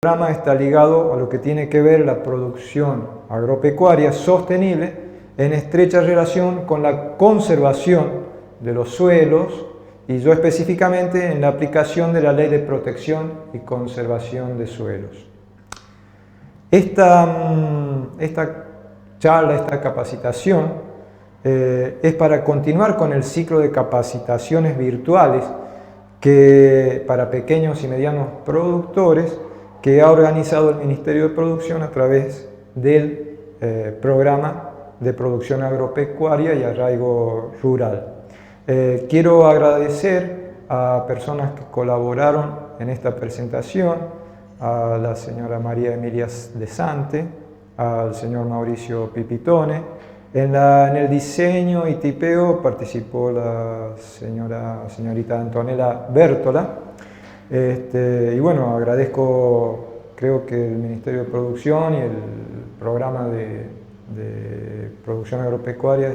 programa está ligado a lo que tiene que ver la producción agropecuaria sostenible en estrecha relación con la conservación de los suelos y yo específicamente en la aplicación de la Ley de Protección y Conservación de Suelos. Esta charla, esta capacitación es para continuar con el ciclo de capacitaciones virtuales que para pequeños y medianos productores que ha organizado el Ministerio de Producción a través del Programa de Producción Agropecuaria y Arraigo Rural. Quiero agradecer a personas que colaboraron en esta presentación, a la señora María Emilia de Sante, al señor Mauricio Pipitone. En el diseño y tipeo participó la señorita Antonella Bertola. Y bueno, agradezco, creo que el Ministerio de Producción y el Programa de Producción Agropecuaria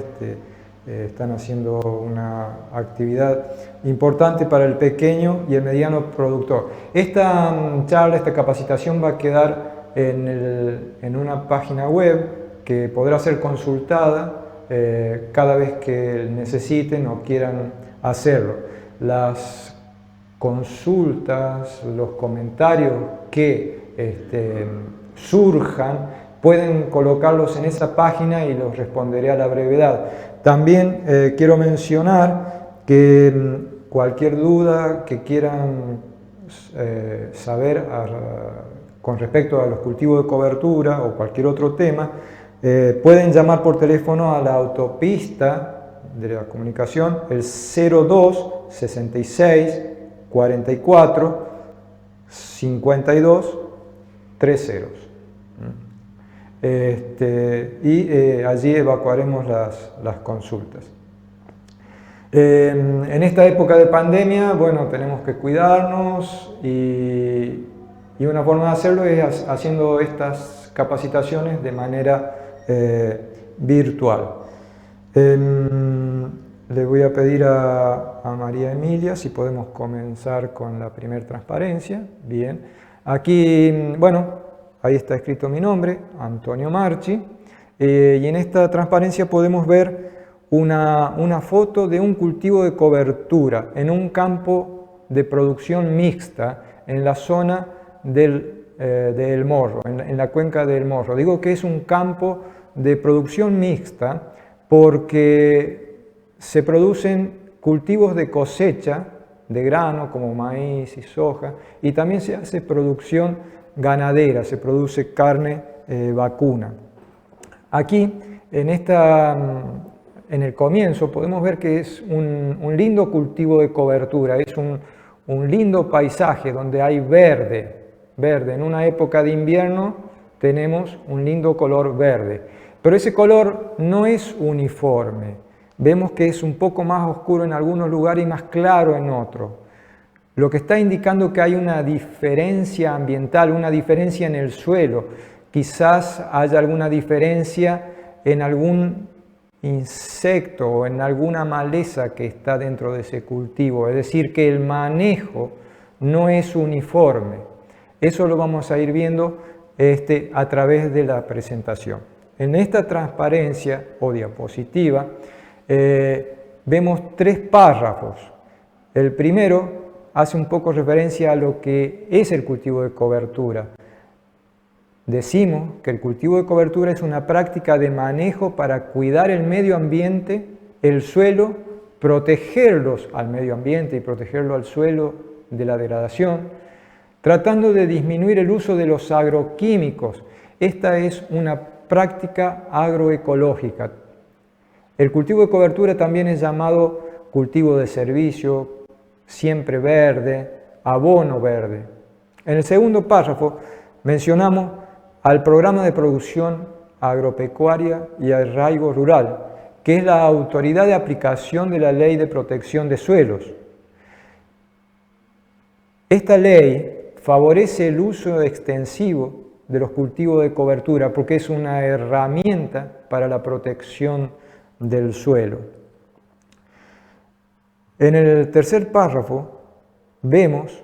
están haciendo una actividad importante para el pequeño y el mediano productor. Esta charla, esta capacitación va a quedar en una página web que podrá ser consultada cada vez que necesiten o quieran hacerlo. Las consultas, los comentarios que surjan, pueden colocarlos en esa página y los responderé a la brevedad. También quiero mencionar que cualquier duda que quieran saber con respecto a los cultivos de cobertura o cualquier otro tema, pueden llamar por teléfono a la autopista de la comunicación, el 02 66 44 52 30. Allí evacuaremos las consultas. En esta época de pandemia, bueno, tenemos que cuidarnos y una forma de hacerlo es haciendo estas capacitaciones de manera virtual. Le voy a pedir a María Emilia si podemos comenzar con la primera transparencia. Bien, aquí, bueno, ahí está escrito mi nombre, Antonio Marchi, y en esta transparencia podemos ver una foto de un cultivo de cobertura en un campo de producción mixta en la zona del Morro, en la cuenca del Morro. Digo que es un campo de producción mixta porque se producen cultivos de cosecha de grano como maíz y soja y también se hace producción ganadera, se produce carne vacuna. Aquí en el comienzo podemos ver que es un lindo cultivo de cobertura, es un lindo paisaje donde hay verde. En una época de invierno tenemos un lindo color verde, pero ese color no es uniforme. Vemos que es un poco más oscuro en algunos lugares y más claro en otros, lo que está indicando que hay una diferencia ambiental, una diferencia en el suelo. Quizás haya alguna diferencia en algún insecto o en alguna maleza que está dentro de ese cultivo, es decir, que el manejo no es uniforme. Eso lo vamos a ir viendo a través de la presentación. En esta transparencia o diapositiva vemos 3 párrafos. El primero hace un poco referencia a lo que es el cultivo de cobertura. Decimos que el cultivo de cobertura es una práctica de manejo para cuidar el medio ambiente, el suelo, protegerlos al medio ambiente y protegerlo al suelo de la degradación, tratando de disminuir el uso de los agroquímicos. Esta es una práctica agroecológica. El cultivo de cobertura también es llamado cultivo de servicio, siempre verde, abono verde. En el segundo párrafo mencionamos al Programa de Producción Agropecuaria y Arraigo Rural, que es la autoridad de aplicación de la Ley de Protección de Suelos. Esta ley favorece el uso extensivo de los cultivos de cobertura porque es una herramienta para la protección del suelo. En el tercer párrafo vemos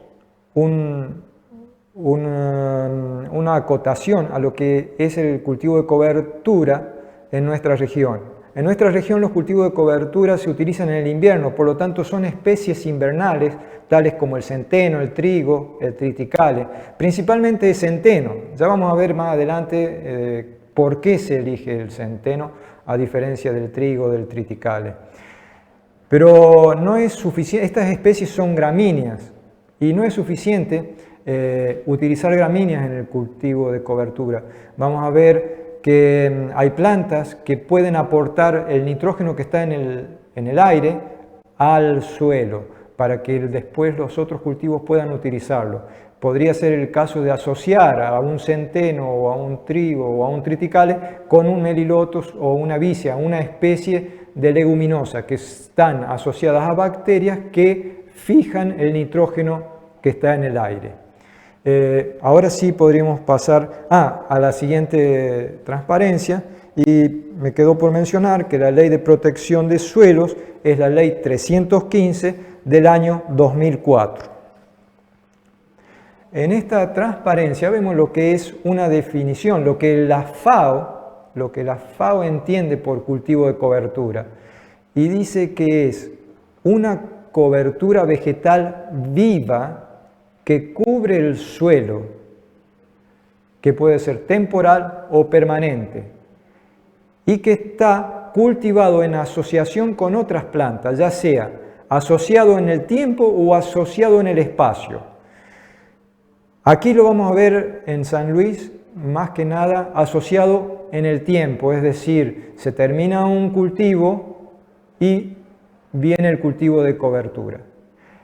una acotación a lo que es el cultivo de cobertura en nuestra región. En nuestra región los cultivos de cobertura se utilizan en el invierno, por lo tanto son especies invernales, tales como el centeno, el trigo, el triticale, principalmente el centeno. Ya vamos a ver más adelante por qué se elige el centeno a diferencia del trigo, del triticale. Pero no es suficiente, estas especies son gramíneas y no es suficiente utilizar gramíneas en el cultivo de cobertura. Vamos a ver que hay plantas que pueden aportar el nitrógeno que está en el aire al suelo para que después los otros cultivos puedan utilizarlo. Podría ser el caso de asociar a un centeno o a un trigo o a un triticale con un melilotus o una vicia, una especie de leguminosa que están asociadas a bacterias que fijan el nitrógeno que está en el aire. Ahora sí podríamos pasar a la siguiente transparencia y me quedó por mencionar que la Ley de Protección de Suelos es la Ley 315 del año 2004. En esta transparencia vemos lo que es una definición, lo que la FAO entiende por cultivo de cobertura y dice que es una cobertura vegetal viva que cubre el suelo, que puede ser temporal o permanente, y que está cultivado en asociación con otras plantas, ya sea asociado en el tiempo o asociado en el espacio. Aquí lo vamos a ver en San Luis, más que nada asociado en el tiempo, es decir, se termina un cultivo y viene el cultivo de cobertura.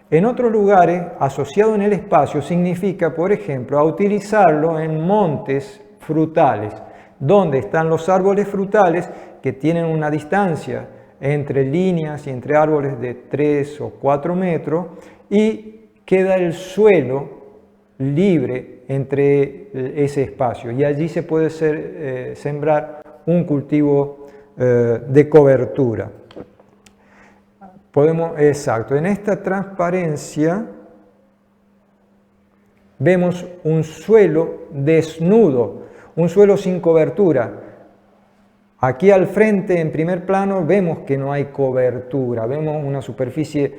En otros lugares, asociado en el espacio significa, por ejemplo, a utilizarlo en montes frutales, donde están los árboles frutales que tienen una distancia entre líneas y entre árboles de 3 o 4 metros y queda el suelo libre entre ese espacio y allí se puede sembrar un cultivo de cobertura. Exacto, en esta transparencia vemos un suelo desnudo, un suelo sin cobertura. Aquí al frente, en primer plano, vemos que no hay cobertura, vemos una superficie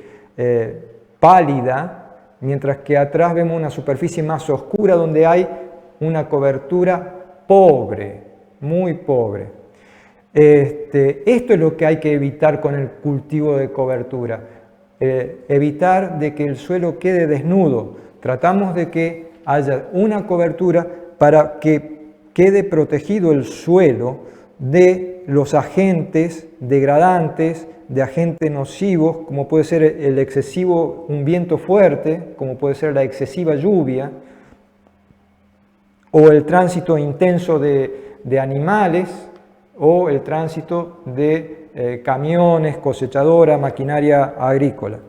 pálida, mientras que atrás vemos una superficie más oscura donde hay una cobertura pobre, muy pobre. Esto es lo que hay que evitar con el cultivo de cobertura, evitar de que el suelo quede desnudo. Tratamos de que haya una cobertura para que quede protegido el suelo de los agentes degradantes, de agentes nocivos, como puede ser un viento fuerte, como puede ser la excesiva lluvia, o el tránsito intenso de animales, o el tránsito de camiones, cosechadora, maquinaria agrícola.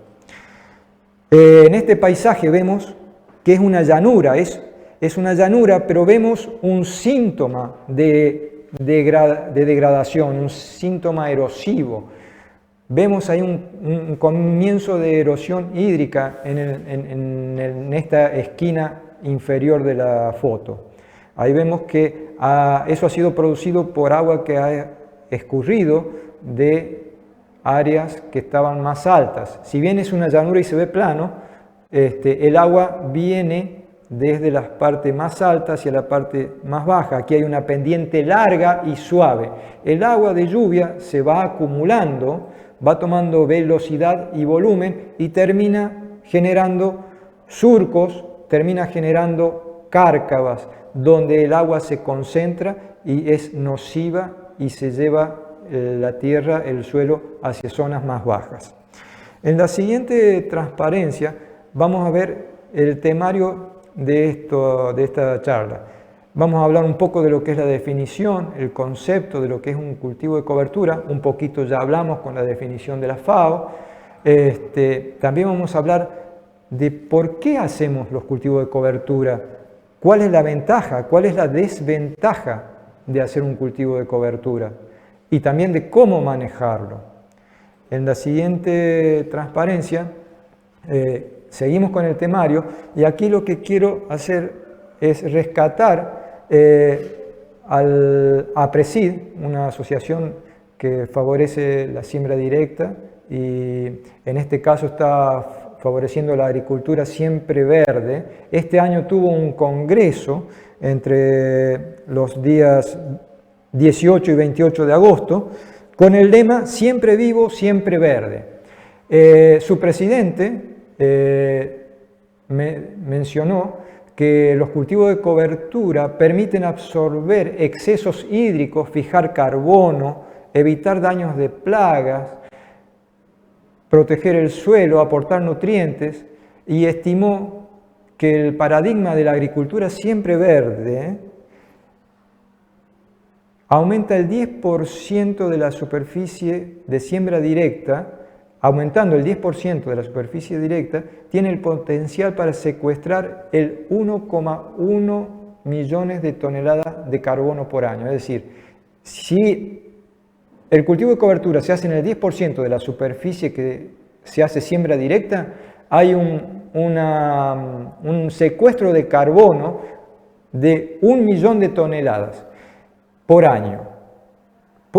En este paisaje vemos que es una llanura, es una llanura, pero vemos un síntoma de degradación, un síntoma erosivo. Vemos ahí un comienzo de erosión hídrica en esta esquina inferior de la foto. Ahí vemos que eso ha sido producido por agua que ha escurrido de áreas que estaban más altas. Si bien es una llanura y se ve plano, el agua viene desde las partes más altas hacia la parte más baja. Aquí hay una pendiente larga y suave. El agua de lluvia se va acumulando, va tomando velocidad y volumen y termina generando surcos, termina generando cárcavas, donde el agua se concentra y es nociva y se lleva la tierra, el suelo, hacia zonas más bajas. En la siguiente transparencia vamos a ver el temario de esta charla. Vamos a hablar un poco de lo que es la definición, el concepto de lo que es un cultivo de cobertura. Un poquito ya hablamos con la definición de la FAO. También vamos a hablar de por qué hacemos los cultivos de cobertura. ¿Cuál es la ventaja? ¿Cuál es la desventaja de hacer un cultivo de cobertura? Y también de cómo manejarlo. En la siguiente transparencia seguimos con el temario y aquí lo que quiero hacer es rescatar a APRESID, una asociación que favorece la siembra directa y en este caso está favoreciendo la agricultura siempre verde. Este año tuvo un congreso entre los días 18 y 28 de agosto con el lema Siempre vivo, siempre verde. Su presidente mencionó que los cultivos de cobertura permiten absorber excesos hídricos, fijar carbono, evitar daños de plagas, proteger el suelo, aportar nutrientes, y estimó que el paradigma de la agricultura siempre verde aumenta el 10% de la superficie de siembra directa. Aumentando el 10% de la superficie directa, tiene el potencial para secuestrar el 1,1 millones de toneladas de carbono por año. Es decir, si el cultivo de cobertura se hace en el 10% de la superficie que se hace siembra directa, hay un secuestro de carbono de 1 millón de toneladas por año.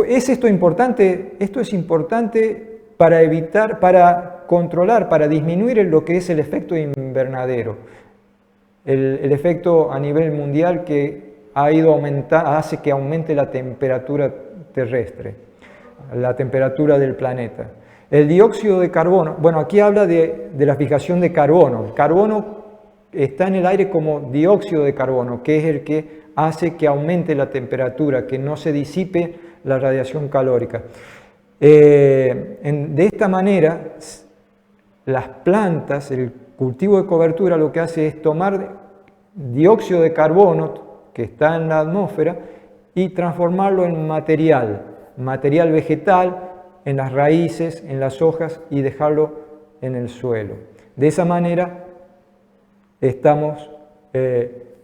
¿Es esto importante? Esto es importante para evitar, para controlar, para disminuir lo que es el efecto invernadero, el efecto a nivel mundial que ha ido hace que aumente la temperatura terrestre, la temperatura del planeta. El dióxido de carbono, bueno, aquí habla de la fijación de carbono. El carbono está en el aire como dióxido de carbono, que es el que hace que aumente la temperatura, que no se disipe la radiación calórica. De esta manera, las plantas, el cultivo de cobertura lo que hace es tomar dióxido de carbono que está en la atmósfera y transformarlo en material vegetal, en las raíces, en las hojas y dejarlo en el suelo. De esa manera estamos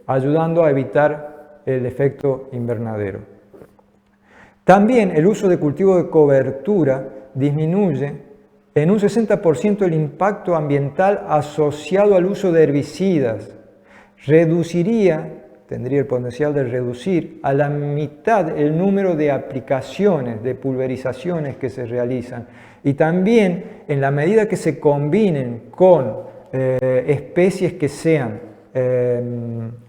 ayudando a evitar el efecto invernadero. También el uso de cultivo de cobertura disminuye en un 60% el impacto ambiental asociado al uso de herbicidas. Tendría el potencial de reducir a la mitad el número de aplicaciones, de pulverizaciones que se realizan. Y también, en la medida que se combinen con especies que sean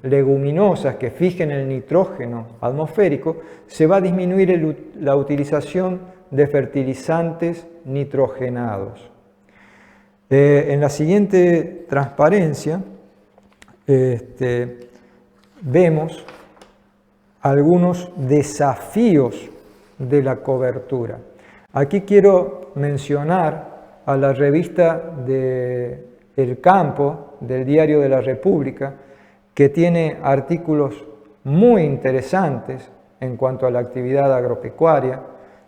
leguminosas, que fijen el nitrógeno atmosférico, se va a disminuir la utilización de fertilizantes nitrogenados. En la siguiente transparencia vemos algunos desafíos de la cobertura. Aquí quiero mencionar a la revista El Campo del Diario de la República, que tiene artículos muy interesantes en cuanto a la actividad agropecuaria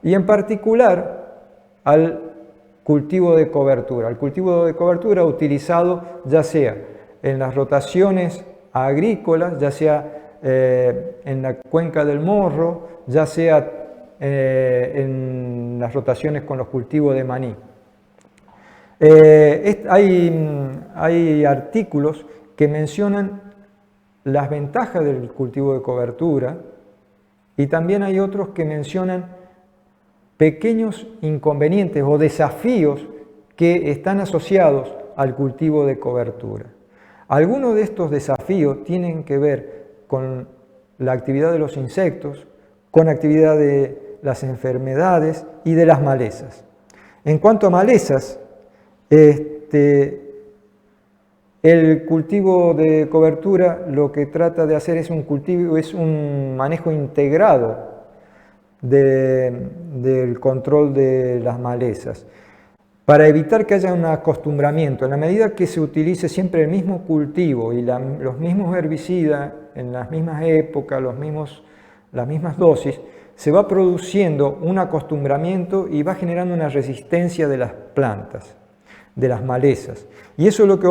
y en particular al cultivo de cobertura utilizado ya sea en las rotaciones agrícolas, ya sea en la cuenca del Morro, ya sea en las rotaciones con los cultivos de maní. Hay artículos que mencionan las ventajas del cultivo de cobertura y también hay otros que mencionan pequeños inconvenientes o desafíos que están asociados al cultivo de cobertura. Algunos de estos desafíos tienen que ver con la actividad de los insectos, con la actividad de las enfermedades y de las malezas. En cuanto a malezas, el cultivo de cobertura lo que trata de hacer es un manejo integrado del control de las malezas, para evitar que haya un acostumbramiento. En la medida que se utilice siempre el mismo cultivo y los mismos herbicidas en las mismas épocas, las mismas dosis, se va produciendo un acostumbramiento y va generando una resistencia de las plantas, de las malezas. Y eso es lo que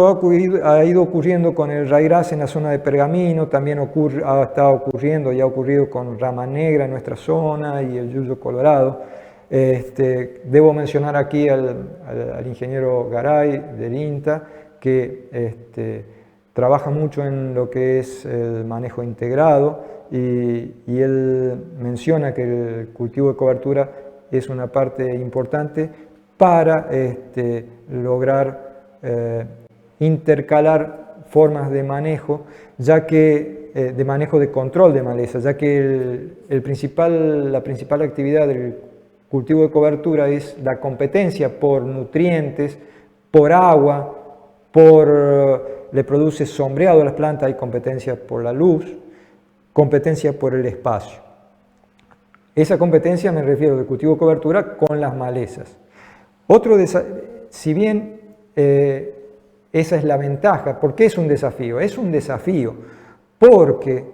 ha ido ocurriendo con el ryegrass en la zona de Pergamino, también ha ocurrido con rama negra en nuestra zona y el yuyo colorado. Debo mencionar aquí al ingeniero Garay del INTA, que trabaja mucho en lo que es el manejo integrado y él menciona que el cultivo de cobertura es una parte importante para lograr intercalar formas de manejo, ya que de manejo de control de maleza, ya que la principal actividad del cultivo de cobertura es la competencia por nutrientes, por agua, le produce sombreado a las plantas, hay competencia por la luz, competencia por el espacio. Esa competencia me refiero del cultivo de cobertura con las malezas. Si bien esa es la ventaja, ¿por qué es un desafío? Es un desafío porque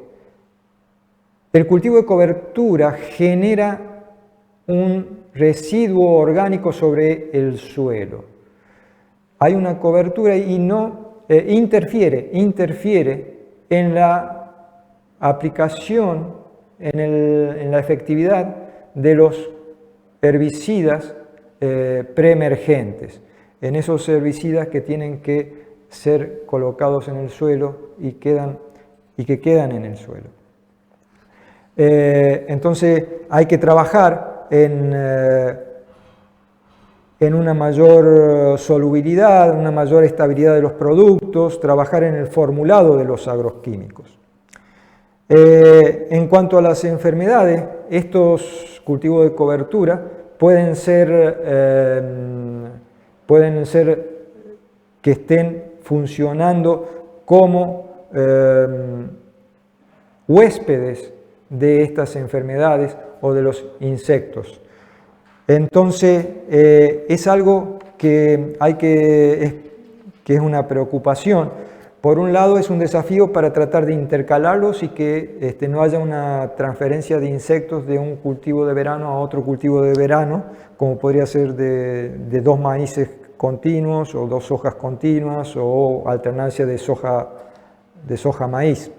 el cultivo de cobertura genera un residuo orgánico sobre el suelo. Hay una cobertura y no interfiere en la aplicación, en la efectividad de los herbicidas preemergentes, en esos herbicidas que tienen que ser colocados en el suelo y que quedan en el suelo. Entonces hay que trabajar en una mayor solubilidad, una mayor estabilidad de los productos, trabajar en el formulado de los agroquímicos. En cuanto a las enfermedades, estos cultivos de cobertura pueden ser que estén funcionando como huéspedes de estas enfermedades o de los insectos. Entonces, es algo que es una preocupación. Por un lado, es un desafío para tratar de intercalarlos y que no haya una transferencia de insectos de un cultivo de verano a otro cultivo de verano, como podría ser de dos maíces continuos o dos sojas continuas o alternancia de soja-maíz.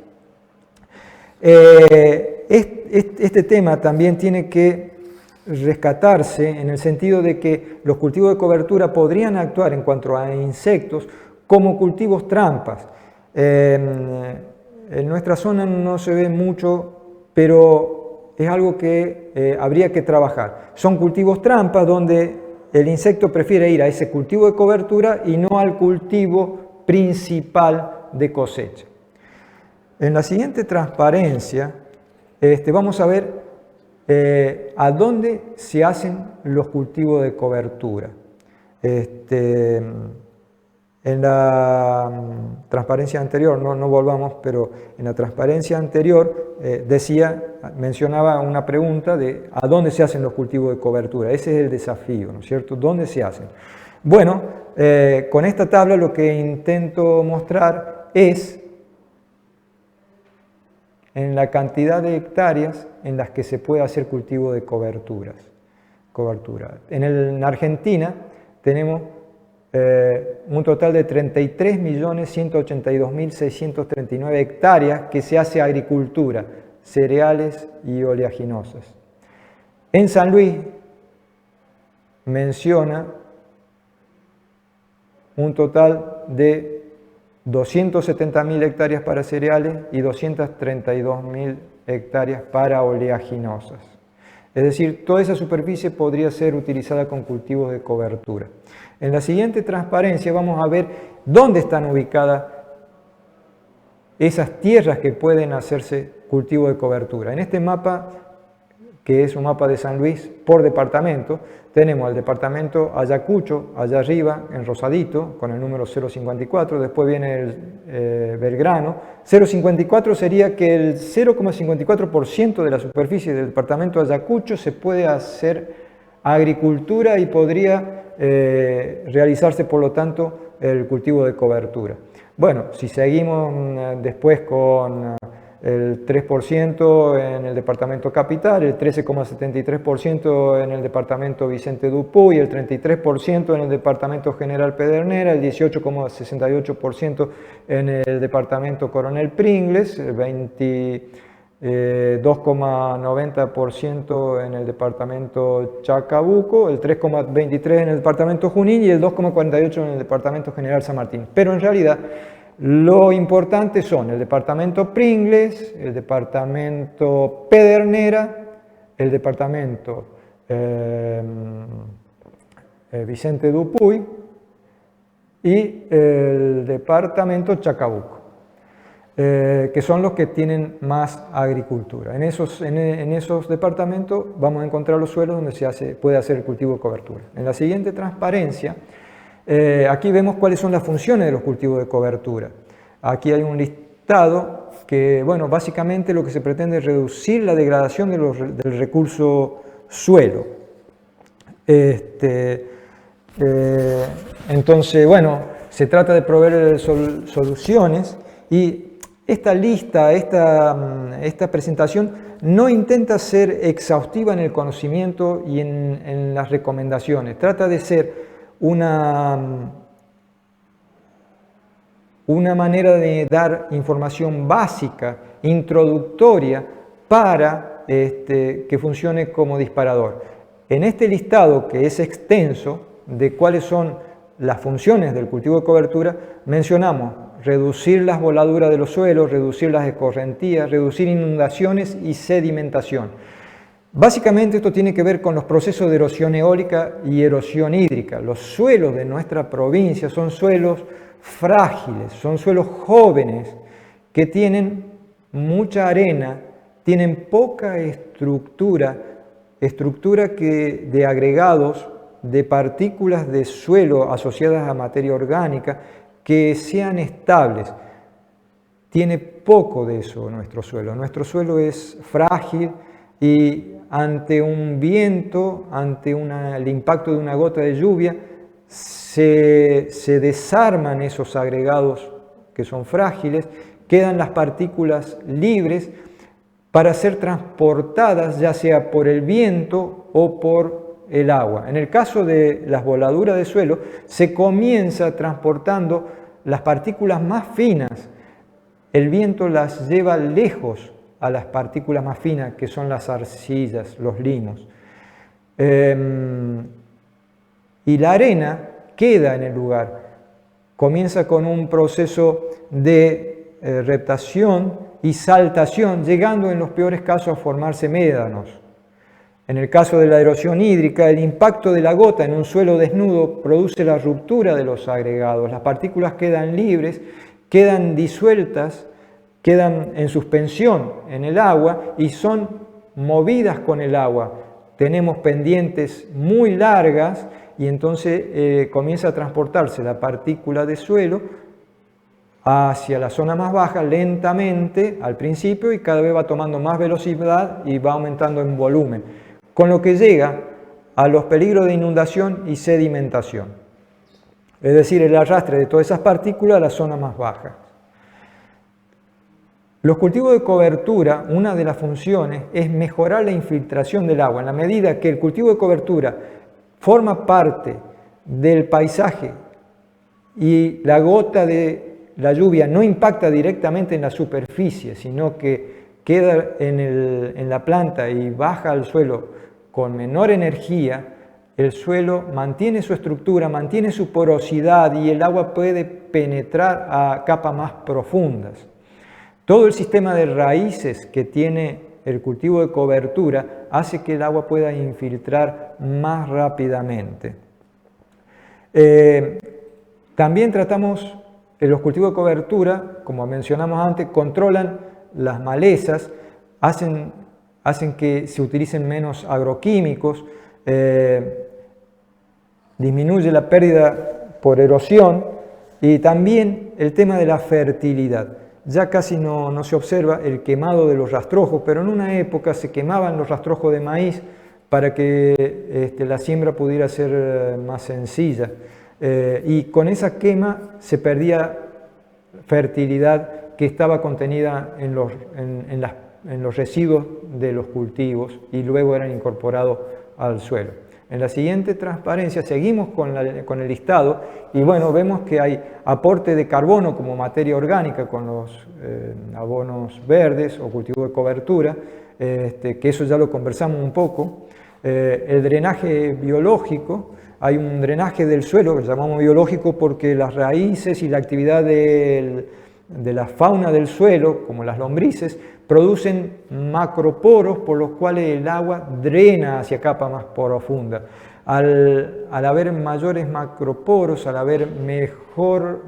Este tema también tiene que rescatarse en el sentido de que los cultivos de cobertura podrían actuar en cuanto a insectos como cultivos trampas. En nuestra zona no se ve mucho, pero es algo que habría que trabajar. Son cultivos trampas donde el insecto prefiere ir a ese cultivo de cobertura y no al cultivo principal de cosecha. En la siguiente transparencia vamos a ver a dónde se hacen los cultivos de cobertura. En la transparencia anterior, no volvamos, pero en la transparencia anterior mencionaba una pregunta de a dónde se hacen los cultivos de cobertura. Ese es el desafío, ¿no es cierto? ¿Dónde se hacen? Bueno, con esta tabla lo que intento mostrar es en la cantidad de hectáreas en las que se puede hacer cultivo de cobertura. En Argentina tenemos un total de 33.182.639 hectáreas que se hace agricultura, cereales y oleaginosas. En San Luis menciona un total de 270.000 hectáreas para cereales y 232.000 hectáreas para oleaginosas. Es decir, toda esa superficie podría ser utilizada con cultivos de cobertura. En la siguiente transparencia vamos a ver dónde están ubicadas esas tierras que pueden hacerse cultivo de cobertura. En este mapa, que es un mapa de San Luis por departamento, tenemos el departamento Ayacucho, allá arriba, en rosadito, con el número 054, después viene el Belgrano. 054 sería que el 0,54% de la superficie del departamento Ayacucho se puede hacer agricultura y podría realizarse, por lo tanto, el cultivo de cobertura. Bueno, si seguimos después con el 3% en el departamento Capital, el 13,73% en el departamento Vicente Dupuy, el 33% en el departamento General Pedernera, el 18,68% en el departamento Coronel Pringles, el 22,90% en el departamento Chacabuco, el 3,23% en el departamento Junín y el 2,48% en el departamento General San Martín. Pero en realidad Lo importante son el departamento Pringles, el departamento Pedernera, el departamento Vicente Dupuy y el departamento Chacabuco, que son los que tienen más agricultura. En esos departamentos vamos a encontrar los suelos donde puede hacer el cultivo de cobertura. En la siguiente transparencia, aquí vemos cuáles son las funciones de los cultivos de cobertura. Aquí hay un listado que, bueno, básicamente lo que se pretende es reducir la degradación del recurso suelo. Entonces, bueno, se trata de proveer soluciones y esta lista, esta presentación no intenta ser exhaustiva en el conocimiento y en las recomendaciones. Trata de ser una manera de dar información básica, introductoria, para que funcione como disparador. En este listado, que es extenso, de cuáles son las funciones del cultivo de cobertura, mencionamos reducir las voladuras de los suelos, reducir las escorrentías, reducir inundaciones y sedimentación. Básicamente esto tiene que ver con los procesos de erosión eólica y erosión hídrica. Los suelos de nuestra provincia son suelos frágiles, son suelos jóvenes que tienen mucha arena, tienen poca estructura de agregados, de partículas de suelo asociadas a materia orgánica que sean estables. Tiene poco de eso nuestro suelo. Nuestro suelo es frágil y ante un viento, ante el impacto de una gota de lluvia, se desarman esos agregados que son frágiles, quedan las partículas libres para ser transportadas ya sea por el viento o por el agua. En el caso de las voladuras de suelo, se comienza transportando las partículas más finas. El viento las lleva lejos a las partículas más finas, que son las arcillas, los limos. Y la arena queda en el lugar. Comienza con un proceso de reptación y saltación, llegando en los peores casos a formarse médanos. En el caso de la erosión hídrica, el impacto de la gota en un suelo desnudo produce la ruptura de los agregados. Las partículas quedan libres, quedan disueltas, quedan en suspensión en el agua y son movidas con el agua. Tenemos pendientes muy largas y entonces comienza a transportarse la partícula de suelo hacia la zona más baja lentamente al principio y cada vez va tomando más velocidad y va aumentando en volumen, con lo que llega a los peligros de inundación y sedimentación, es decir, el arrastre de todas esas partículas a la zona más baja. Los cultivos de cobertura, una de las funciones es mejorar la infiltración del agua. En la medida que el cultivo de cobertura forma parte del paisaje y la gota de la lluvia no impacta directamente en la superficie, sino que queda en la planta y baja al suelo con menor energía, el suelo mantiene su estructura, mantiene su porosidad y el agua puede penetrar a capas más profundas. Todo el sistema de raíces que tiene el cultivo de cobertura hace que el agua pueda infiltrar más rápidamente. También tratamos, los cultivos de cobertura, como mencionamos antes, controlan las malezas, hacen que se utilicen menos agroquímicos, disminuye la pérdida por erosión y también el tema de la fertilidad. Ya casi no se observa el quemado de los rastrojos, pero en una época se quemaban los rastrojos de maíz para que la siembra pudiera ser más sencilla. Y con esa quema se perdía fertilidad que estaba contenida en los residuos de los cultivos y luego eran incorporados al suelo. En la siguiente transparencia seguimos con el listado y bueno, vemos que hay aporte de carbono como materia orgánica con los abonos verdes o cultivo de cobertura, que eso ya lo conversamos un poco. el drenaje biológico. Hay un drenaje del suelo que llamamos biológico porque las raíces y la actividad de la fauna del suelo, como las lombrices, producen macroporos por los cuales el agua drena hacia capas más profundas. Al haber mayores macroporos, al haber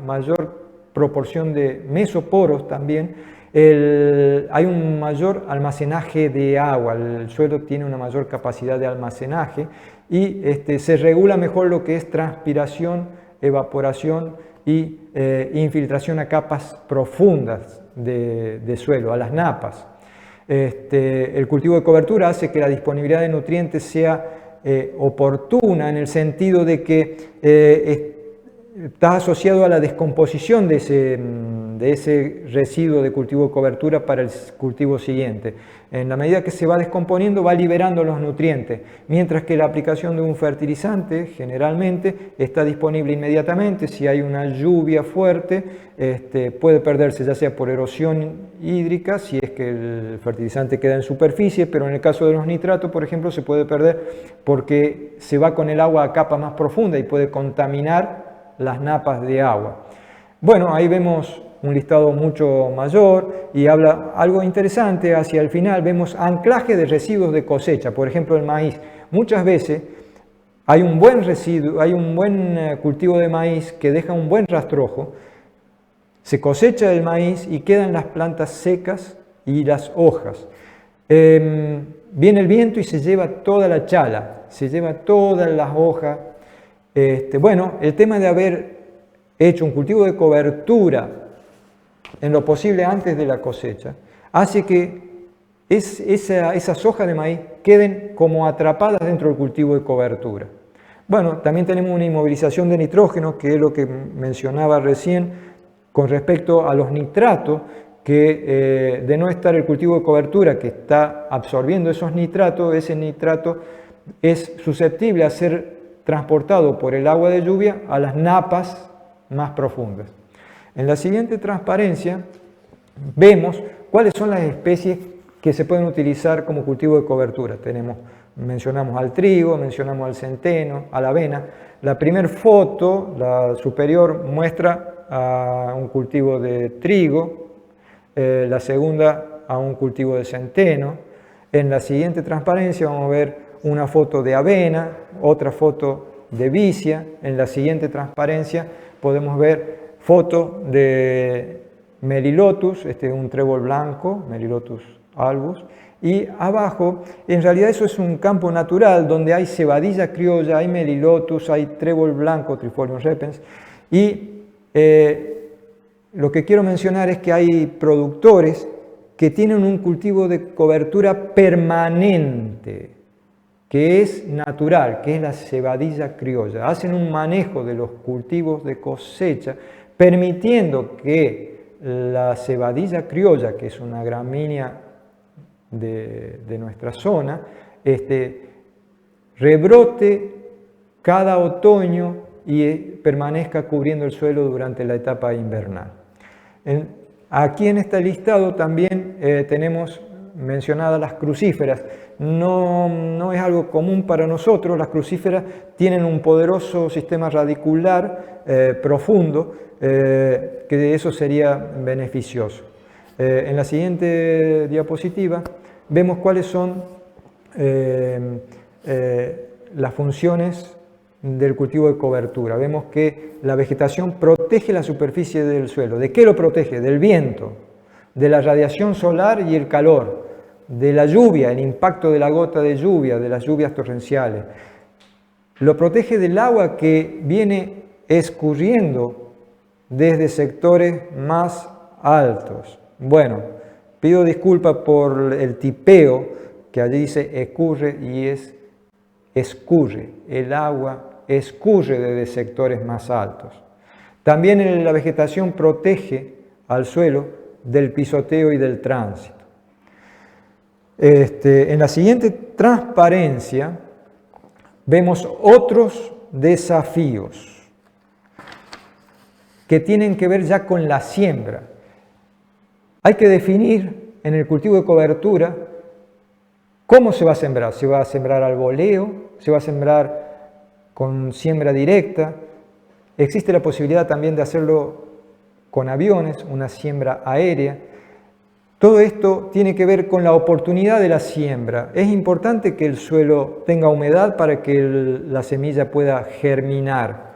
mayor proporción de mesoporos también, hay un mayor almacenaje de agua, el suelo tiene una mayor capacidad de almacenaje y se regula mejor lo que es transpiración, evaporación y infiltración a capas profundas de suelo, a las napas. El cultivo de cobertura hace que la disponibilidad de nutrientes sea oportuna en el sentido de que está asociado a la descomposición de ese residuo de cultivo de cobertura para el cultivo siguiente. En la medida que se va descomponiendo, va liberando los nutrientes, mientras que la aplicación de un fertilizante generalmente está disponible inmediatamente. Si hay una lluvia fuerte, puede perderse ya sea por erosión hídrica, si es que el fertilizante queda en superficie, pero en el caso de los nitratos, por ejemplo, se puede perder porque se va con el agua a capa más profunda y puede contaminar las napas de agua. Bueno, ahí vemos un listado mucho mayor y habla algo interesante. Hacia el final vemos anclaje de residuos de cosecha, por ejemplo el maíz. Muchas veces hay un buen residuo, hay un buen cultivo de maíz que deja un buen rastrojo, se cosecha el maíz y quedan las plantas secas y las hojas. Viene el viento y se lleva toda la chala, se lleva todas las hojas. Bueno, el tema de haber hecho un cultivo de cobertura en lo posible antes de la cosecha hace que esas hojas de maíz queden como atrapadas dentro del cultivo de cobertura. Bueno, también tenemos una inmovilización de nitrógeno, que es lo que mencionaba recién con respecto a los nitratos, que de no estar el cultivo de cobertura que está absorbiendo esos nitratos, ese nitrato es susceptible a ser transportado por el agua de lluvia a las napas más profundas. En la siguiente transparencia vemos cuáles son las especies que se pueden utilizar como cultivo de cobertura. Mencionamos al trigo, mencionamos al centeno, a la avena. La primera foto, la superior, muestra a un cultivo de trigo, la segunda a un cultivo de centeno. En la siguiente transparencia vamos a ver una foto de avena, otra foto de vicia. En la siguiente transparencia podemos ver foto de Melilotus, un trébol blanco, Melilotus albus, y abajo, en realidad eso es un campo natural donde hay cebadilla criolla, hay Melilotus, hay trébol blanco, Trifolium repens, y lo que quiero mencionar es que hay productores que tienen un cultivo de cobertura permanente, que es natural, que es la cebadilla criolla. Hacen un manejo de los cultivos de cosecha, permitiendo que la cebadilla criolla, que es una gramínea de nuestra zona, rebrote cada otoño y permanezca cubriendo el suelo durante la etapa invernal. Aquí en este listado también tenemos mencionadas las crucíferas. No es algo común para nosotros. Las crucíferas tienen un poderoso sistema radicular profundo, que eso sería beneficioso. En la siguiente diapositiva vemos cuáles son las funciones del cultivo de cobertura. Vemos que la vegetación protege la superficie del suelo. ¿De qué lo protege? Del viento, de la radiación solar y el calor, de la lluvia, el impacto de la gota de lluvia, de las lluvias torrenciales. Lo protege del agua que viene escurriendo desde sectores más altos. Bueno, pido disculpas por el tipeo, que allí dice escurre y es escurre. El agua escurre desde sectores más altos. También la vegetación protege al suelo del pisoteo y del tránsito. En la siguiente transparencia vemos otros desafíos que tienen que ver ya con la siembra. Hay que definir en el cultivo de cobertura ¿Cómo se va a sembrar? ¿Se va a sembrar al voleo? ¿Se va a sembrar con siembra directa? Existe la posibilidad también de hacerlo con aviones, una siembra aérea. Todo esto tiene que ver con la oportunidad de la siembra. Es importante que el suelo tenga humedad para que la semilla pueda germinar.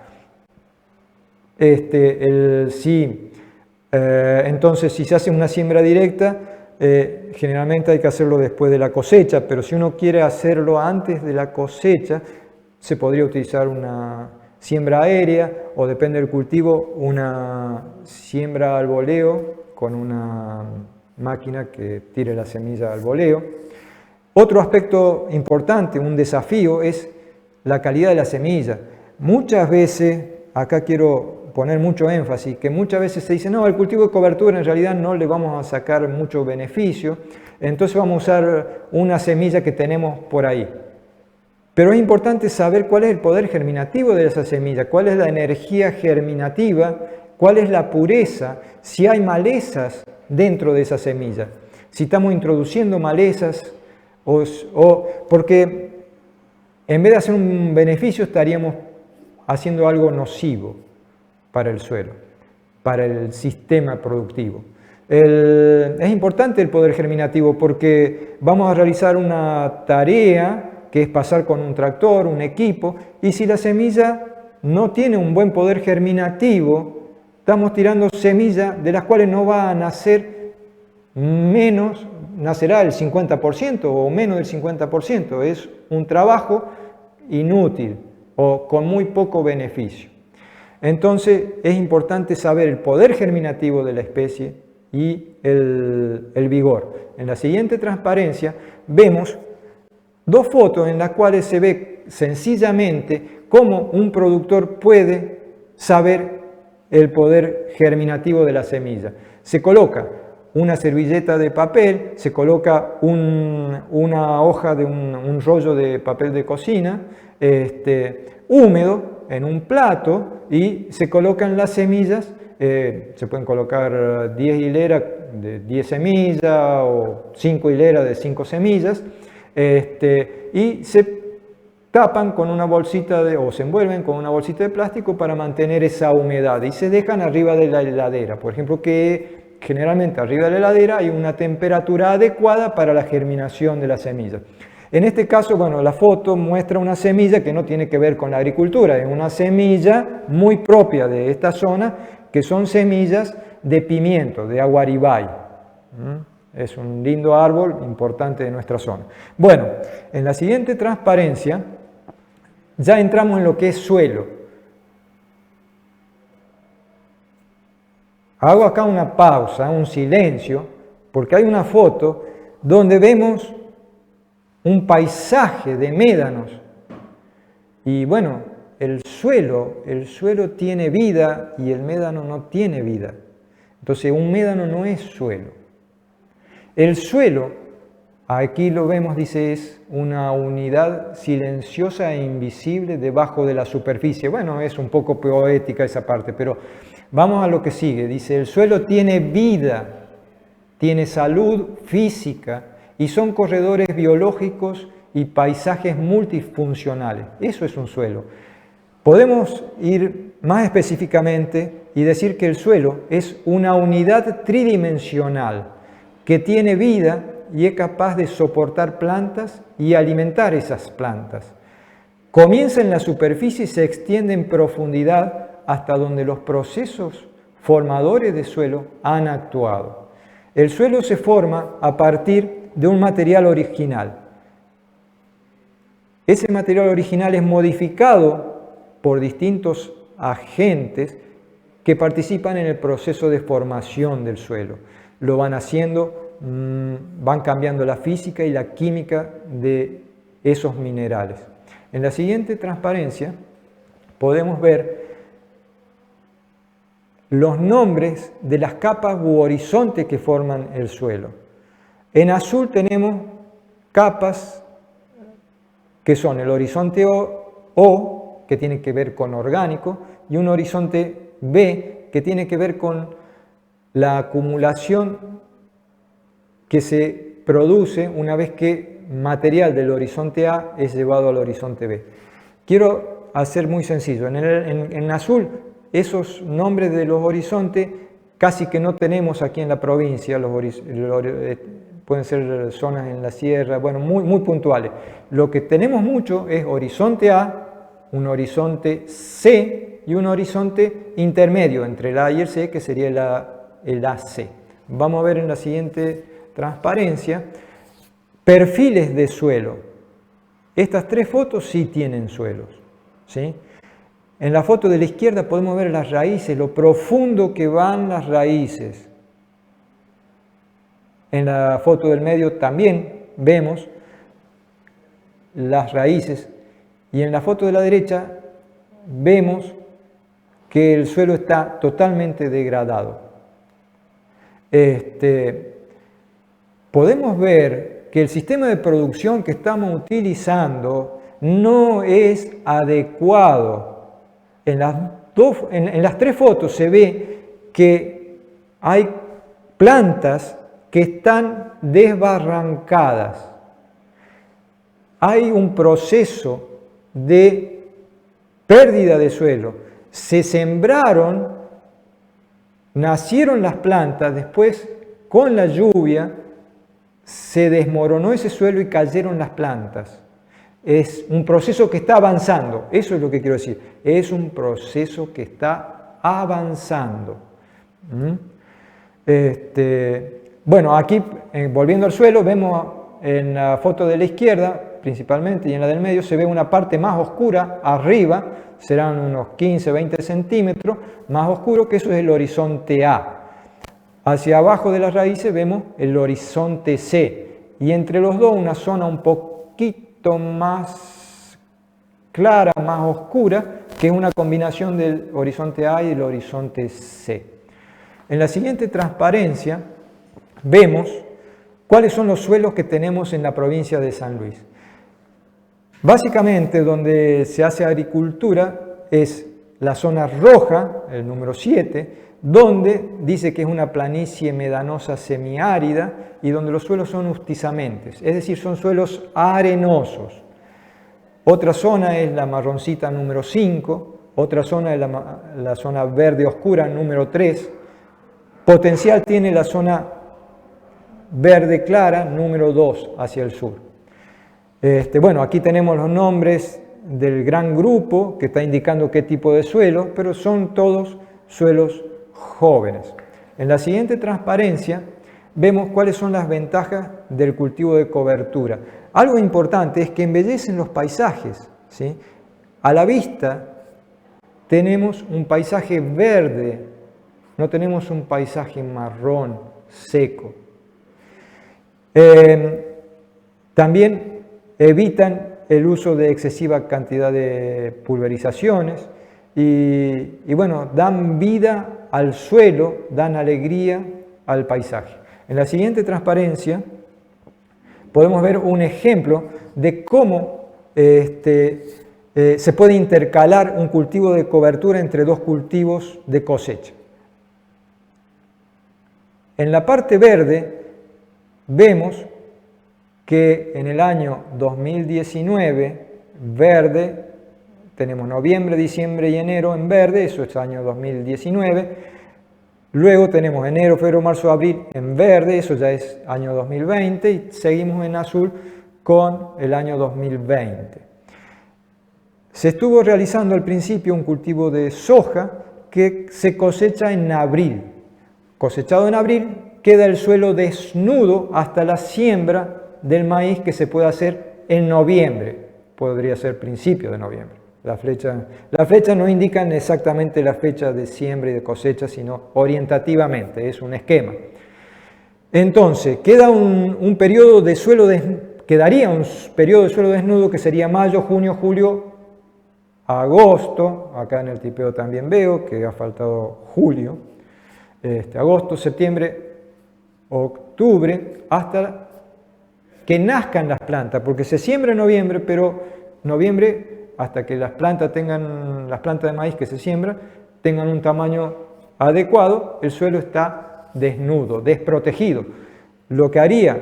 Entonces, si se hace una siembra directa, generalmente hay que hacerlo después de la cosecha, pero si uno quiere hacerlo antes de la cosecha, se podría utilizar una siembra aérea o, depende del cultivo, una siembra al voleo con una máquina que tire la semilla al voleo. Otro aspecto importante, un desafío, es la calidad de la semilla. Muchas veces, acá quiero poner mucho énfasis, que muchas veces se dice, no, el cultivo de cobertura en realidad no le vamos a sacar mucho beneficio, entonces vamos a usar una semilla que tenemos por ahí. Pero es importante saber cuál es el poder germinativo de esa semilla, cuál es la energía germinativa, cuál es la pureza, si hay malezas dentro de esa semilla, si estamos introduciendo malezas porque en vez de hacer un beneficio estaríamos haciendo algo nocivo para el suelo, para el sistema productivo. Es importante el poder germinativo porque vamos a realizar una tarea que es pasar con un tractor, un equipo, y si la semilla no tiene un buen poder germinativo, estamos tirando semillas de las cuales no va a nacer menos, nacerá el 50% o menos del 50%. Es un trabajo inútil o con muy poco beneficio. Entonces es importante saber el poder germinativo de la especie y el vigor. En la siguiente transparencia vemos dos fotos en las cuales se ve sencillamente cómo un productor puede saber el poder germinativo de la semilla. Se coloca una servilleta de papel, se coloca una hoja de un rollo de papel de cocina húmedo en un plato y se colocan las semillas. Se pueden colocar 10 hileras de 10 semillas o 5 hileras de 5 semillas. Y se tapan con una bolsita o se envuelven con una bolsita de plástico para mantener esa humedad y se dejan arriba de la heladera. Por ejemplo, que generalmente arriba de la heladera hay una temperatura adecuada para la germinación de la semilla. En este caso, bueno, la foto muestra una semilla que no tiene que ver con la agricultura, es una semilla muy propia de esta zona, que son semillas de pimiento, de aguaribay. Es un lindo árbol importante de nuestra zona. Bueno, en la siguiente transparencia ya entramos en lo que es suelo. Hago acá una pausa, un silencio, porque hay una foto donde vemos un paisaje de médanos. Y bueno, el suelo tiene vida y el médano no tiene vida. Entonces un médano no es suelo. El suelo, aquí lo vemos, dice, es una unidad silenciosa e invisible debajo de la superficie. Bueno, es un poco poética esa parte, pero vamos a lo que sigue. Dice, el suelo tiene vida, tiene salud física y son corredores biológicos y paisajes multifuncionales. Eso es un suelo. Podemos ir más específicamente y decir que el suelo es una unidad tridimensional que tiene vida y es capaz de soportar plantas y alimentar esas plantas. Comienza en la superficie y se extiende en profundidad hasta donde los procesos formadores de suelo han actuado. El suelo se forma a partir de un material original. Ese material original es modificado por distintos agentes que participan en el proceso de formación del suelo. Lo van haciendo, van cambiando la física y la química de esos minerales. En la siguiente transparencia podemos ver los nombres de las capas u horizontes que forman el suelo. En azul tenemos capas que son el horizonte O, que tiene que ver con orgánico, y un horizonte B, que tiene que ver con la acumulación que se produce una vez que material del horizonte A es llevado al horizonte B. Quiero hacer muy sencillo. En azul, esos nombres de los horizontes casi que no tenemos aquí en la provincia. Pueden ser zonas en la sierra, bueno, muy puntuales. Lo que tenemos mucho es horizonte A, un horizonte C y un horizonte intermedio entre el A y el C, que sería el AC. Vamos a ver en la siguiente transparencia perfiles de suelo. Estas tres fotos sí tienen suelos, ¿sí? En la foto de la izquierda podemos ver las raíces, lo profundo que van las raíces. En la foto del medio también vemos las raíces y en la foto de la derecha vemos que el suelo está totalmente degradado. Podemos ver que el sistema de producción que estamos utilizando no es adecuado. En las tres fotos se ve que hay plantas que están desbarrancadas. Hay un proceso de pérdida de suelo. Se sembraron, nacieron las plantas, después con la lluvia se desmoronó ese suelo y cayeron las plantas. Es un proceso que está avanzando, eso es lo que quiero decir. Es un proceso que está avanzando. Bueno, aquí, volviendo al suelo, vemos en la foto de la izquierda, principalmente, y en la del medio, se ve una parte más oscura arriba, serán unos 15-20 centímetros, más oscuro, que eso es el horizonte A. Hacia abajo de las raíces vemos el horizonte C, y entre los dos una zona un poquito más clara, más oscura, que es una combinación del horizonte A y el horizonte C. En la siguiente transparencia vemos cuáles son los suelos que tenemos en la provincia de San Luis. Básicamente, donde se hace agricultura es la zona roja, el número 7, donde dice que es una planicie medanosa semiárida y donde los suelos son ustizamentes, es decir, son suelos arenosos. Otra zona es la marroncita número 5, otra zona es la zona verde oscura número 3, potencial tiene la zona verde clara número 2 hacia el sur. Bueno, aquí tenemos los nombres del gran grupo que está indicando qué tipo de suelo, pero son todos suelos jóvenes. En la siguiente transparencia vemos cuáles son las ventajas del cultivo de cobertura. Algo importante es que embellecen los paisajes, ¿sí? A la vista tenemos un paisaje verde, no tenemos un paisaje marrón, seco. También evitan el uso de excesiva cantidad de pulverizaciones y bueno, dan vida al suelo, dan alegría al paisaje. En la siguiente transparencia podemos ver un ejemplo de cómo se puede intercalar un cultivo de cobertura entre dos cultivos de cosecha. En la parte verde vemos que en el año 2019, verde, tenemos noviembre, diciembre y enero en verde, eso es año 2019. Luego tenemos enero, febrero, marzo, abril en verde, eso ya es año 2020. Y seguimos en azul con el año 2020. Se estuvo realizando al principio un cultivo de soja que se cosecha en abril. Cosechado en abril, queda el suelo desnudo hasta la siembra del maíz que se puede hacer en noviembre, podría ser principio de noviembre. La flecha no indica exactamente la fecha de siembra y de cosecha, sino orientativamente, es un esquema. Entonces, queda un periodo de suelo quedaría un periodo de suelo desnudo que sería mayo, junio, julio, agosto, acá en el tipeo también veo que ha faltado julio, agosto, septiembre, octubre, hasta que nazcan las plantas, porque se siembra en noviembre, pero noviembre hasta que las plantas de maíz que se siembran tengan un tamaño adecuado, el suelo está desnudo, desprotegido. Lo que haría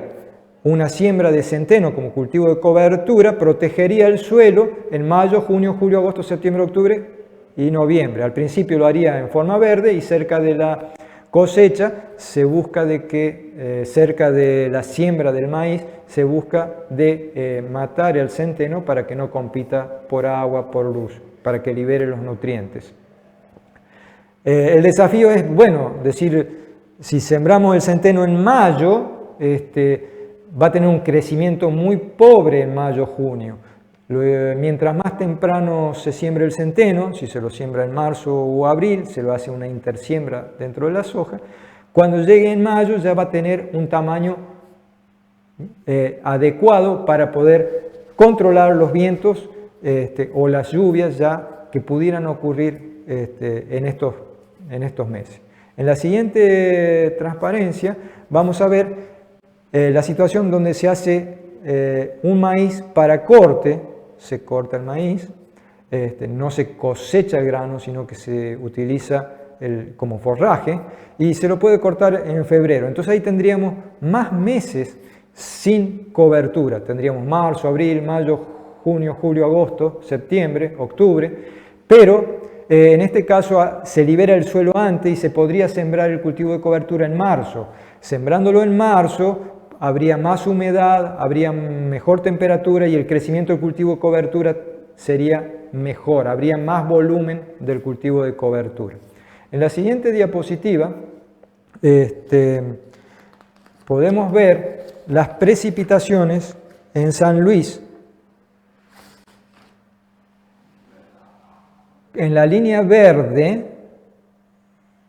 una siembra de centeno como cultivo de cobertura protegería el suelo en mayo, junio, julio, agosto, septiembre, octubre y noviembre. Al principio lo haría en forma verde y cerca de la cosecha se busca de que, cerca de la siembra del maíz, se busca de matar el centeno para que no compita por agua, por luz, para que libere los nutrientes. El desafío es, bueno, decir, si sembramos el centeno en mayo, va a tener un crecimiento muy pobre en mayo, junio. Mientras más temprano se siembre el centeno, si se lo siembra en marzo o abril, se lo hace una intersiembra dentro de la soja, cuando llegue en mayo ya va a tener un tamaño adecuado para poder controlar los vientos o las lluvias ya que pudieran ocurrir en estos meses. En la siguiente transparencia vamos a ver la situación donde se hace un maíz para corte. Se corta el maíz, no se cosecha el grano, sino que se utiliza como forraje y se lo puede cortar en febrero. Entonces ahí tendríamos más meses sin cobertura. Tendríamos marzo, abril, mayo, junio, julio, agosto, septiembre, octubre, pero en este caso se libera el suelo antes y se podría sembrar el cultivo de cobertura en marzo. Sembrándolo en marzo, habría más humedad, habría mejor temperatura y el crecimiento del cultivo de cobertura sería mejor, habría más volumen del cultivo de cobertura. En la siguiente diapositiva podemos ver las precipitaciones en San Luis. En la línea verde,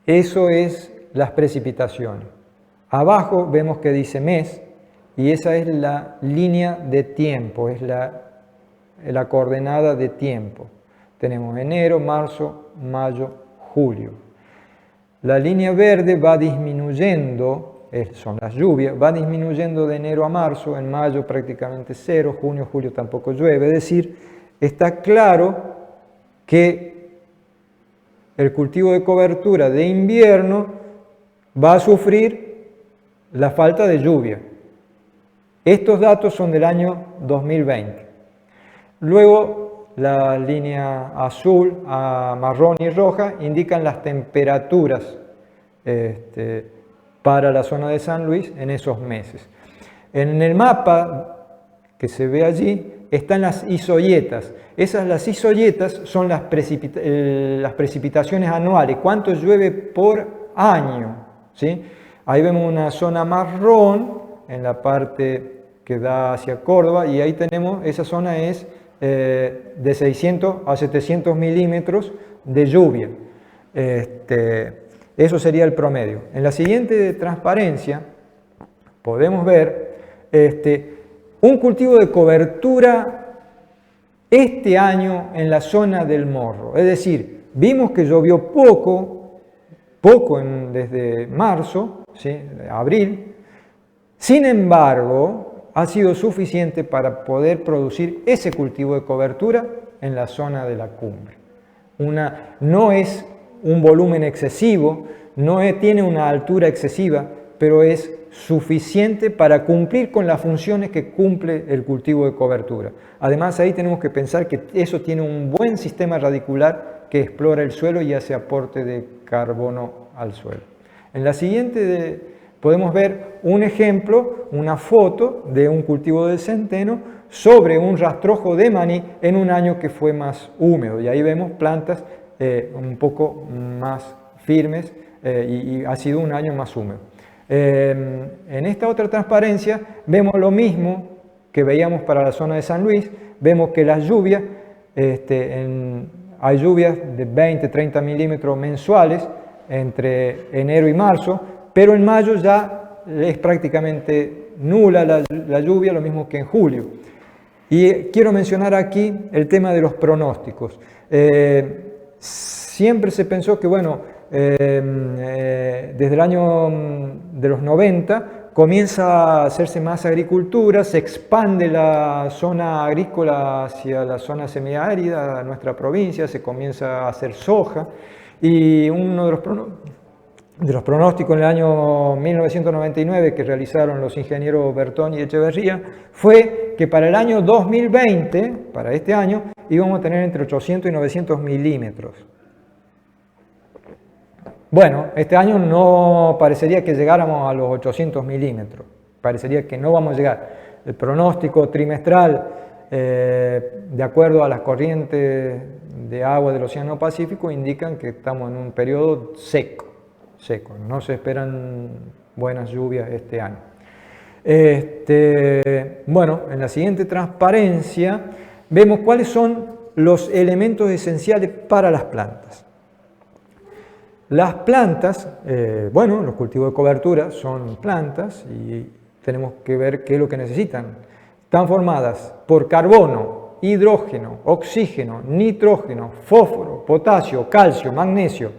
eso es las precipitaciones. Abajo vemos que dice mes y esa es la línea de tiempo, es la coordenada de tiempo. Tenemos enero, marzo, mayo, julio. La línea verde va disminuyendo, son las lluvias, va disminuyendo de enero a marzo, en mayo prácticamente cero, junio, julio tampoco llueve. Es decir, está claro que el cultivo de cobertura de invierno va a sufrir la falta de lluvia. Estos datos son del año 2020. Luego, la línea azul, marrón y roja indican las temperaturas para la zona de San Luis en esos meses. En el mapa que se ve allí están las isoyetas. Las isoyetas son las precipitaciones anuales, cuánto llueve por año, ¿sí? Ahí vemos una zona marrón en la parte que da hacia Córdoba y ahí tenemos, esa zona es de 600 a 700 milímetros de lluvia. Eso sería el promedio. En la siguiente transparencia podemos ver un cultivo de cobertura este año en la zona del Morro. Es decir, vimos que llovió poco desde marzo, ¿sí? Abril. Sin embargo, ha sido suficiente para poder producir ese cultivo de cobertura en la zona de la cumbre. No es un volumen excesivo, tiene una altura excesiva, pero es suficiente para cumplir con las funciones que cumple el cultivo de cobertura. Además, ahí tenemos que pensar que eso tiene un buen sistema radicular que explora el suelo y hace aporte de carbono al suelo. En la siguiente podemos ver un ejemplo, una foto de un cultivo de centeno sobre un rastrojo de maní en un año que fue más húmedo. Y ahí vemos plantas un poco más firmes y ha sido un año más húmedo. En esta otra transparencia vemos lo mismo que veíamos para la zona de San Luis. Vemos que las lluvias, hay lluvias de 20-30 milímetros mensuales entre enero y marzo, pero en mayo ya es prácticamente nula la lluvia, lo mismo que en julio. Y quiero mencionar aquí el tema de los pronósticos. Siempre se pensó que, bueno, desde el año de los 90 comienza a hacerse más agricultura, se expande la zona agrícola hacia la zona semiárida de nuestra provincia, se comienza a hacer soja y uno de de los pronósticos en el año 1999 que realizaron los ingenieros Bertón y Echeverría fue que para el año 2020, para este año, íbamos a tener entre 800 y 900 milímetros. Bueno, este año no parecería que llegáramos a los 800 milímetros, parecería que no vamos a llegar. El pronóstico trimestral, de acuerdo a las corrientes de agua del Océano Pacífico, indican que estamos en un periodo seco, no se esperan buenas lluvias este año. Bueno, en la siguiente transparencia vemos cuáles son los elementos esenciales para las plantas. Las plantas, bueno, los cultivos de cobertura son plantas y tenemos que ver qué es lo que necesitan. Están formadas por carbono, hidrógeno, oxígeno, nitrógeno, fósforo, potasio, calcio, magnesio,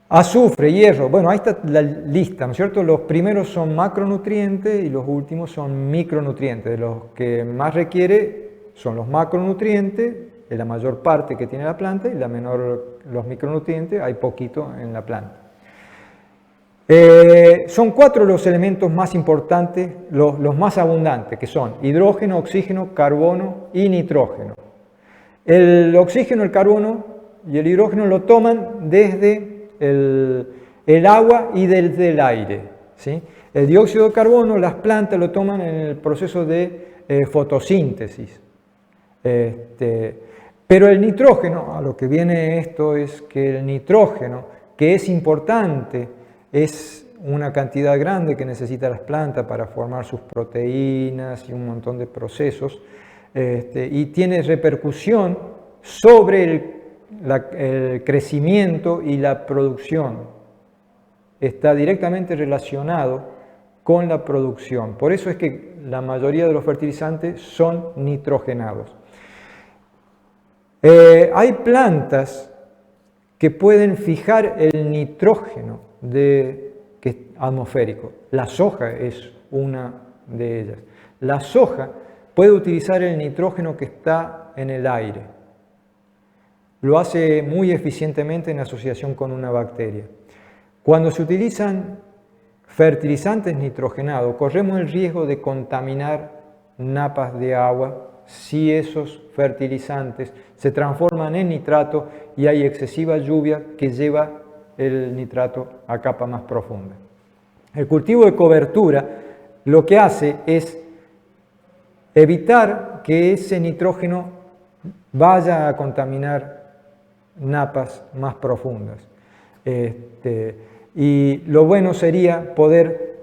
azufre, hierro. Bueno, ahí está la lista, ¿no es cierto? Los primeros son macronutrientes y los últimos son micronutrientes. Los que más requiere son los macronutrientes, es la mayor parte que tiene la planta, y la menor los micronutrientes, hay poquito en la planta. Son 4 los elementos más importantes, los más abundantes, que son hidrógeno, oxígeno, carbono y nitrógeno. El oxígeno, el carbono y el hidrógeno lo toman desde el agua y desde el aire, ¿sí? El dióxido de carbono las plantas lo toman en el proceso de fotosíntesis. Pero el nitrógeno, a lo que viene esto es que el nitrógeno, que es importante, es una cantidad grande que necesitan las plantas para formar sus proteínas y un montón de procesos, y tiene repercusión sobre el crecimiento y la producción. Está directamente relacionado con la producción. Por eso es que la mayoría de los fertilizantes son nitrogenados. Hay plantas que pueden fijar el nitrógeno atmosférico. La soja es una de ellas. La soja puede utilizar el nitrógeno que está en el aire. Lo hace muy eficientemente en asociación con una bacteria. Cuando se utilizan fertilizantes nitrogenados, corremos el riesgo de contaminar napas de agua si esos fertilizantes se transforman en nitrato y hay excesiva lluvia que lleva el nitrato a capa más profunda. El cultivo de cobertura lo que hace es evitar que ese nitrógeno vaya a contaminar napas más profundas. Y lo bueno sería poder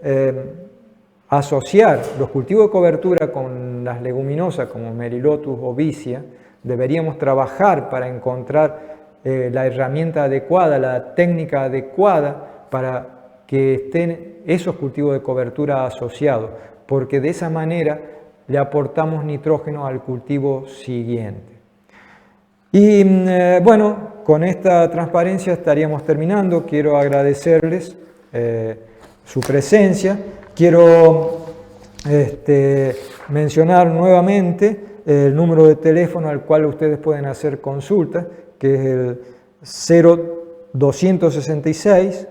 asociar los cultivos de cobertura con las leguminosas como Melilotus o Vicia. Deberíamos trabajar para encontrar la herramienta adecuada, la técnica adecuada para que estén esos cultivos de cobertura asociados, porque de esa manera le aportamos nitrógeno al cultivo siguiente. Y bueno, con esta transparencia estaríamos terminando. Quiero agradecerles su presencia. Quiero mencionar nuevamente el número de teléfono al cual ustedes pueden hacer consultas, que es el 0266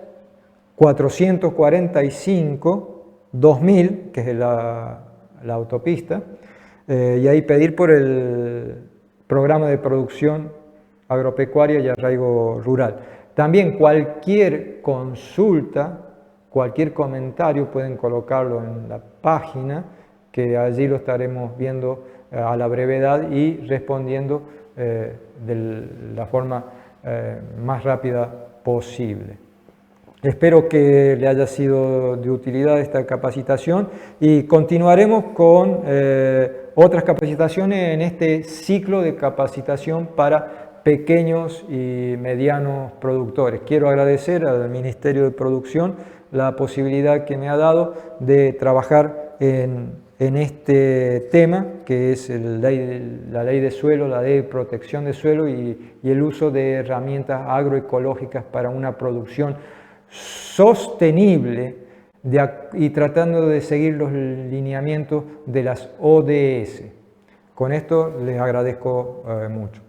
445 2000, que es la autopista, y ahí pedir por el programa de producción agropecuaria y arraigo rural. También cualquier consulta, cualquier comentario pueden colocarlo en la página, que allí lo estaremos viendo a la brevedad y respondiendo de la forma más rápida posible. Espero que le haya sido de utilidad esta capacitación y continuaremos con otras capacitaciones en este ciclo de capacitación para pequeños y medianos productores. Quiero agradecer al Ministerio de Producción la posibilidad que me ha dado de trabajar en este tema, que es la ley de suelo, la ley de protección de suelo y el uso de herramientas agroecológicas para una producción sostenible y tratando de seguir los lineamientos de las ODS. Con esto les agradezco mucho.